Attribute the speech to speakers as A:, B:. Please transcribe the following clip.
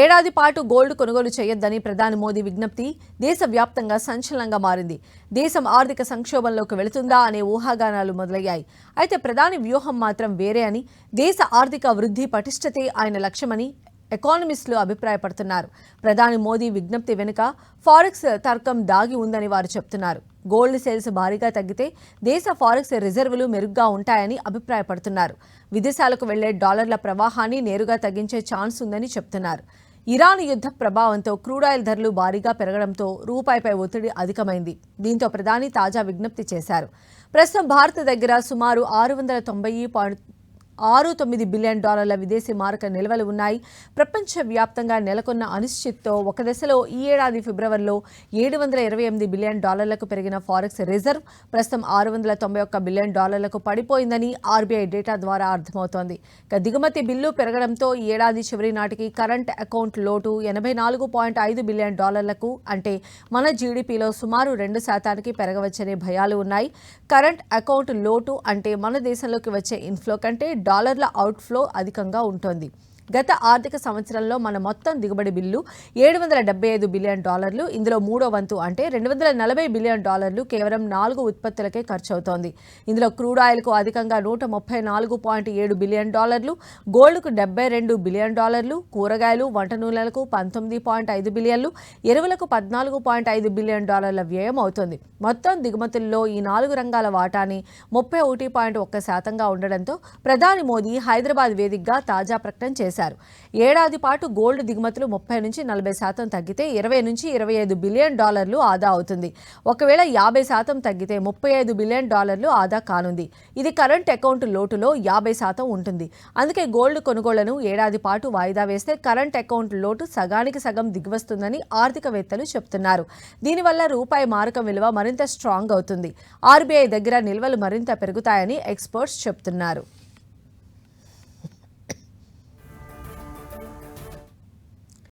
A: ఏడాది పాటు గోల్డ్ కొనుగోలు చేయొద్దని ప్రధాని మోదీ విజ్ఞప్తి దేశవ్యాప్తంగా సంచలనంగా మారింది. దేశం ఆర్థిక సంక్షోభంలోకి వెళుతుందా అనే ఊహాగానాలు మొదలయ్యాయి. అయితే ప్రధాని వ్యూహం మాత్రం వేరే అని, దేశ ఆర్థిక వృద్ధి పటిష్టతే ఆయన లక్ష్యమని ఎకానమిస్టులు అభిప్రాయపడుతున్నారు. ప్రధాని మోదీ విజ్ఞప్తి వెనుక ఫారెక్స్ తర్కం దాగి ఉందని వారు చెబుతున్నారు. గోల్డ్ సేల్స్ భారీగా తగ్గితే దేశ ఫారెక్స్ రిజర్వులు మెరుగ్గా ఉంటాయని అభిప్రాయపడుతున్నారు. విదేశాలకు వెళ్లే డాలర్ల ప్రవాహాన్ని నేరుగా తగ్గించే ఛాన్స్ ఉందని చెబుతున్నారు. ఇరాన్ యుద్ధ ప్రభావంతో క్రూడాయిల్ ధరలు భారీగా పెరగడంతో రూపాయిపై ఒత్తిడి అధికమైంది. దీంతో ప్రధాని తాజా విజ్ఞప్తి చేశారు. ప్రస్తుతం భారత్ దగ్గర సుమారు 690.69 బిలియన్ డాలర్ల విదేశీ మారక నిల్వలు ఉన్నాయి. ప్రపంచవ్యాప్తంగా నెలకొన్న అనిశ్చితితో ఒక దశలో ఈ ఏడాది ఫిబ్రవరిలో 728 బిలియన్ డాలర్లకు పెరిగిన ఫారెక్స్ రిజర్వ్ ప్రస్తుతం 691 బిలియన్ డాలర్లకు పడిపోయిందని ఆర్బీఐ డేటా ద్వారా అర్థమవుతోంది. దిగుమతి బిల్లు పెరగడంతో ఈ ఏడాది చివరి నాటికి కరెంట్ అకౌంట్ లోటు 84.5 బిలియన్ డాలర్లకు, అంటే మన జీడీపీలో సుమారు 2% పెరగవచ్చనే భయాలు ఉన్నాయి. కరెంట్ అకౌంట్ లోటు అంటే మన దేశంలోకి వచ్చే ఇన్ఫ్లో కంటే డాలర్ల అవుట్ఫ్లో అధికంగా ఉంటుంది. గత ఆర్థిక సంవత్సరంలో మన మొత్తం దిగుబడి బిల్లు 775 బిలియన్ డాలర్లు. ఇందులో మూడో వంతు అంటే 240 బిలియన్ డాలర్లు కేవలం 4 ఉత్పత్తులకే ఖర్చవుతోంది. ఇందులో క్రూడ్ ఆయిల్కు అధికంగా 134.7 బిలియన్ డాలర్లు, గోల్డ్కు 72 బిలియన్ డాలర్లు, కూరగాయలు వంట నూనెలకు 19.5 బిలియన్లు, ఎరువులకు 14.5 బిలియన్ డాలర్ల వ్యయం అవుతుంది. మొత్తం దిగుమతుల్లో ఈ 4 రంగాల వాటాని 31.1%గా ఉండడంతో ప్రధాని మోదీ హైదరాబాద్ వేదికగా తాజా ప్రకటన చేశారు. ఏడాది పాటు గోల్డ్ దిగుమతులు 30 నుంచి 40% తగ్గితే 20 నుంచి 25 బిలియన్ డాలర్లు ఆదా అవుతుంది. ఒకవేళ 50% తగ్గితే 35 బిలియన్ డాలర్లు ఆదా కానుంది. ఇది కరెంట్ అకౌంట్ లోటులో 50% ఉంటుంది. అందుకే గోల్డ్ కొనుగోళ్లను ఏడాది పాటు వాయిదా వేస్తే కరెంట్ అకౌంట్ లోటు సగానికి సగం దిగివస్తుందని ఆర్థికవేత్తలు చెబుతున్నారు. దీనివల్ల రూపాయి మారకం విలువ మరింత స్ట్రాంగ్ అవుతుంది. ఆర్బీఐ దగ్గర నిల్వలు మరింత పెరుగుతాయని ఎక్స్పర్ట్స్ చెబుతున్నారు.